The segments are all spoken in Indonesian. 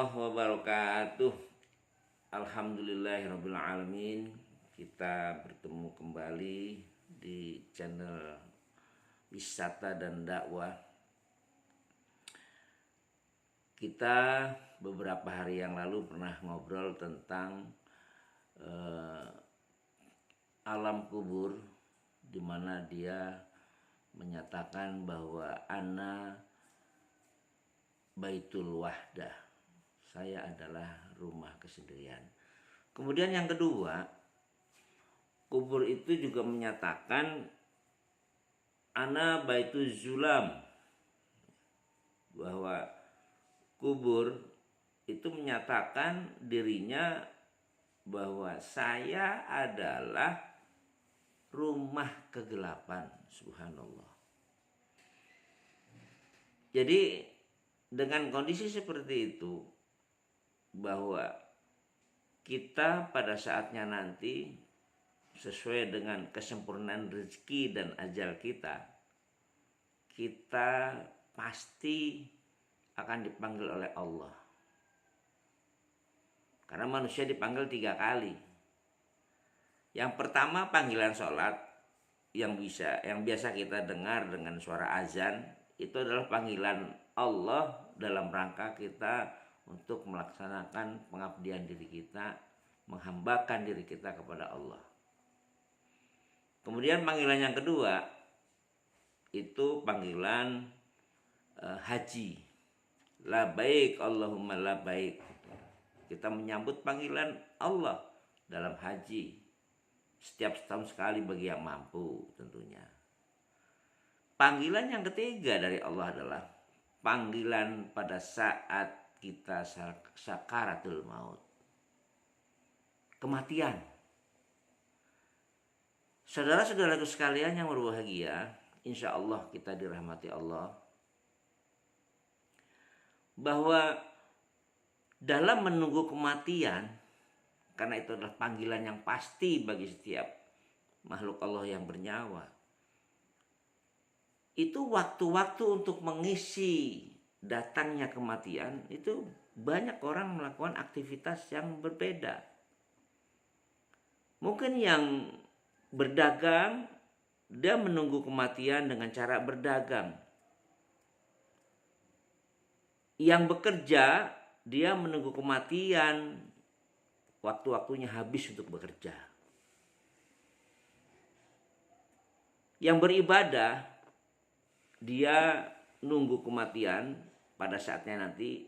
warahmatullahi wabarakatuh. Alhamdulillahirabbil alamin. Kita bertemu kembali di channel wisata dan dakwah. Kita beberapa hari yang lalu pernah ngobrol tentang alam kubur, di mana dia menyatakan bahwa ana baitul wahdah, saya adalah rumah kesendirian. Kemudian yang kedua, kubur itu juga menyatakan ana baitul zulam, bahwa kubur itu menyatakan dirinya bahwa saya adalah rumah kegelapan. Subhanallah. Jadi dengan kondisi seperti itu, bahwa kita pada saatnya nanti sesuai dengan kesempurnaan rezeki dan ajal kita, kita pasti akan dipanggil oleh Allah. Karena manusia dipanggil 3 kali. Yang pertama panggilan sholat, yang biasa kita dengar dengan suara azan, itu adalah panggilan Allah dalam rangka kita untuk melaksanakan pengabdian diri kita, menghambakan diri kita kepada Allah. Kemudian panggilan yang kedua itu panggilan haji, labaik Allahumma labaik. Kita menyambut panggilan Allah dalam haji setiap setahun sekali bagi yang mampu tentunya. Panggilan yang ketiga dari Allah adalah panggilan pada saat kita sakaratul maut, kematian. Saudara-saudaraku sekalian yang berbahagia, insya Allah kita dirahmati Allah, bahwa dalam menunggu kematian, karena itu adalah panggilan yang pasti bagi setiap makhluk Allah yang bernyawa, itu waktu-waktu untuk mengisi datangnya kematian, itu banyak orang melakukan aktivitas yang berbeda. Mungkin yang berdagang, dia menunggu kematian dengan cara berdagang. Yang bekerja, dia menunggu kematian, waktu-waktunya habis untuk bekerja. Yang beribadah, dia nunggu kematian pada saatnya nanti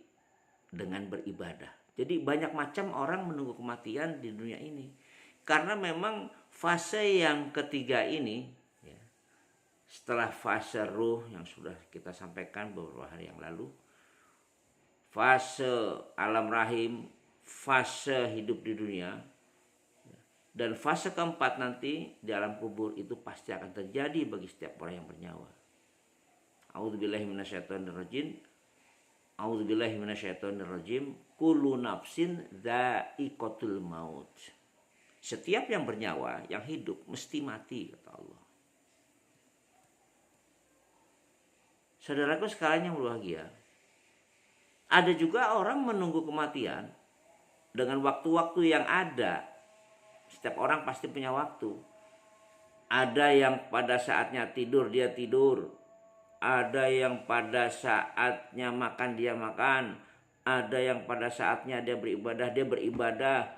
dengan beribadah. Jadi banyak macam orang menunggu kematian di dunia ini. Karena memang fase yang ketiga ini, ya, setelah fase ruh yang sudah kita sampaikan beberapa hari yang lalu, fase alam rahim, fase hidup di dunia, dan fase keempat nanti di alam kubur, itu pasti akan terjadi bagi setiap orang yang bernyawa. A'udzubillahi minasyaitonirrajim. A'udzubillahi minasyaitonirrajim. Kullu nafsin dha'iqatul maut. Setiap yang bernyawa, yang hidup mesti mati, kata Allah. Saudaraku sekalian yang berbahagia, ada juga orang menunggu kematian dengan waktu-waktu yang ada. Setiap orang pasti punya waktu. Ada yang pada saatnya tidur dia tidur, ada yang pada saatnya makan dia makan, ada yang pada saatnya dia beribadah.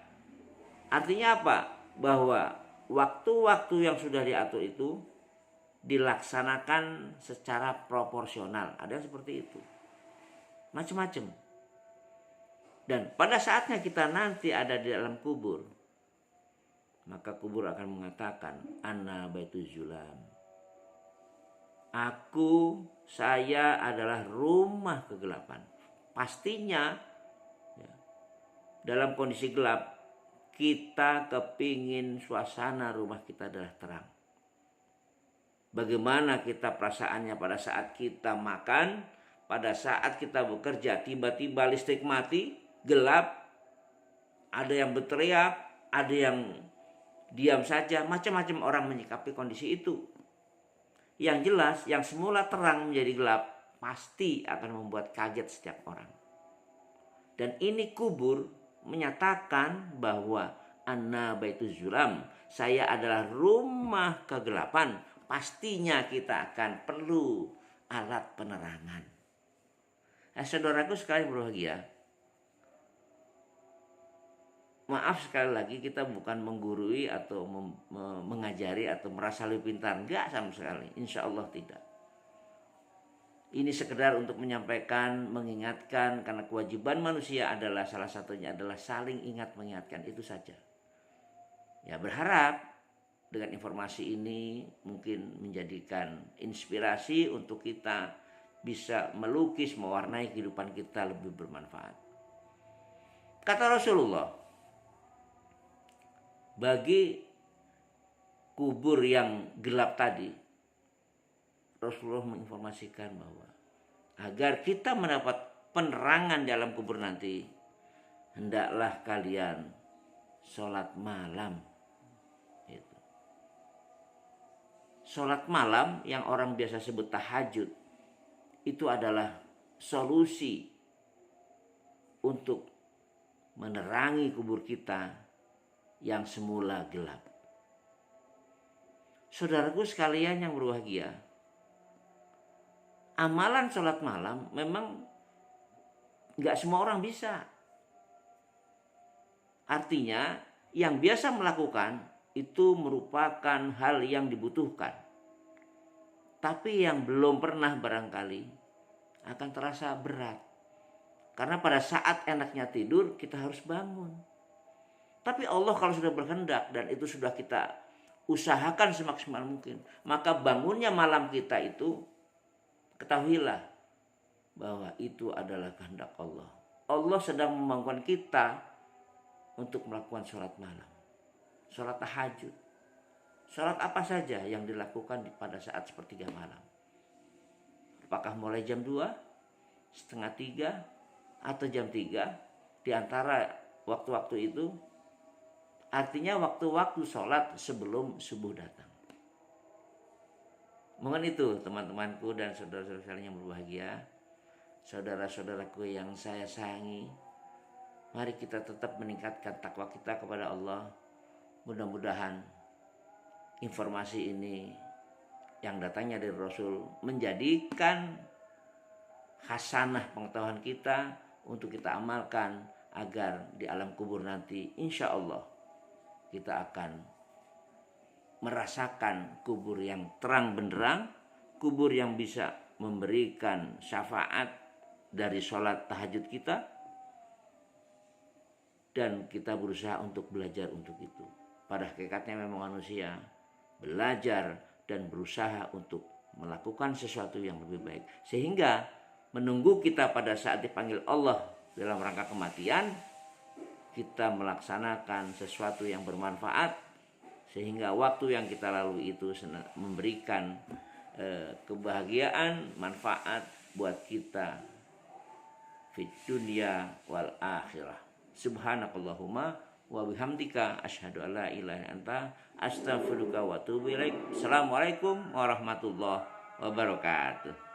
Artinya apa? Bahwa waktu-waktu yang sudah diatur itu dilaksanakan secara proporsional. Ada yang seperti itu. Macam-macam. Dan pada saatnya kita nanti ada di dalam kubur, maka kubur akan mengatakan, ana baitul zulam. Saya adalah rumah kegelapan. Pastinya ya, dalam kondisi gelap, kita kepingin suasana rumah kita adalah terang. Bagaimana kita perasaannya pada saat kita makan, pada saat kita bekerja, tiba-tiba listrik mati, gelap, ada yang berteriak, ada yang diam saja, macam-macam orang menyikapi kondisi itu. Yang jelas, yang semula terang menjadi gelap pasti akan membuat kaget setiap orang. Dan ini kubur menyatakan bahwa anna baituz zulam, saya adalah rumah kegelapan. Pastinya kita akan perlu alat penerangan. Saudaraku sekalian berbahagia, maaf sekali lagi, kita bukan menggurui atau mengajari atau merasa lebih pintar. Enggak sama sekali. Insya Allah tidak. Ini sekedar untuk menyampaikan, mengingatkan, karena kewajiban manusia adalah salah satunya adalah saling ingat mengingatkan, itu saja. Ya, berharap dengan informasi ini mungkin menjadikan inspirasi untuk kita bisa melukis, mewarnai kehidupan kita lebih bermanfaat. Kata Rasulullah, bagi kubur yang gelap tadi, Rasulullah menginformasikan bahwa agar kita mendapat penerangan dalam kubur nanti, hendaklah kalian sholat malam. Gitu. Sholat malam yang orang biasa sebut tahajud, itu adalah solusi untuk menerangi kubur kita yang semula gelap. Saudaraku sekalian yang berbahagia, amalan sholat malam memang gak semua orang bisa. Artinya yang biasa melakukan itu merupakan hal yang dibutuhkan. Tapi yang belum pernah barangkali akan terasa berat. Karena pada saat enaknya tidur kita harus bangun. Tapi Allah kalau sudah berkehendak dan itu sudah kita usahakan semaksimal mungkin, maka bangunnya malam kita itu, ketahuilah bahwa itu adalah kehendak Allah. Allah sedang membangunkan kita untuk melakukan sholat malam, sholat tahajud, sholat apa saja yang dilakukan pada saat sepertiga malam. Apakah mulai jam 2, setengah 3, atau jam 3, di antara waktu-waktu itu, artinya waktu-waktu sholat sebelum subuh datang. Mohon itu teman-temanku dan saudara-saudara sekalian yang berbahagia, saudara-saudaraku yang saya sayangi, mari kita tetap meningkatkan takwa kita kepada Allah. Mudah-mudahan informasi ini yang datangnya dari Rasul menjadikan hasanah pengetahuan kita untuk kita amalkan, agar di alam kubur nanti insya Allah kita akan merasakan kubur yang terang benderang, kubur yang bisa memberikan syafaat dari sholat tahajud kita, dan kita berusaha untuk belajar untuk itu. Pada hakikatnya memang manusia belajar dan berusaha untuk melakukan sesuatu yang lebih baik, sehingga menunggu kita pada saat dipanggil Allah dalam rangka kematian, kita melaksanakan sesuatu yang bermanfaat, sehingga waktu yang kita lalui itu memberikan kebahagiaan, manfaat buat kita fid dunya wal akhirah. Subhanakallahumma wa bihamdika asyhadu an la ilaha illa anta astaghfiruka wa atubu ilaik. Assalamualaikum warahmatullahi wabarakatuh.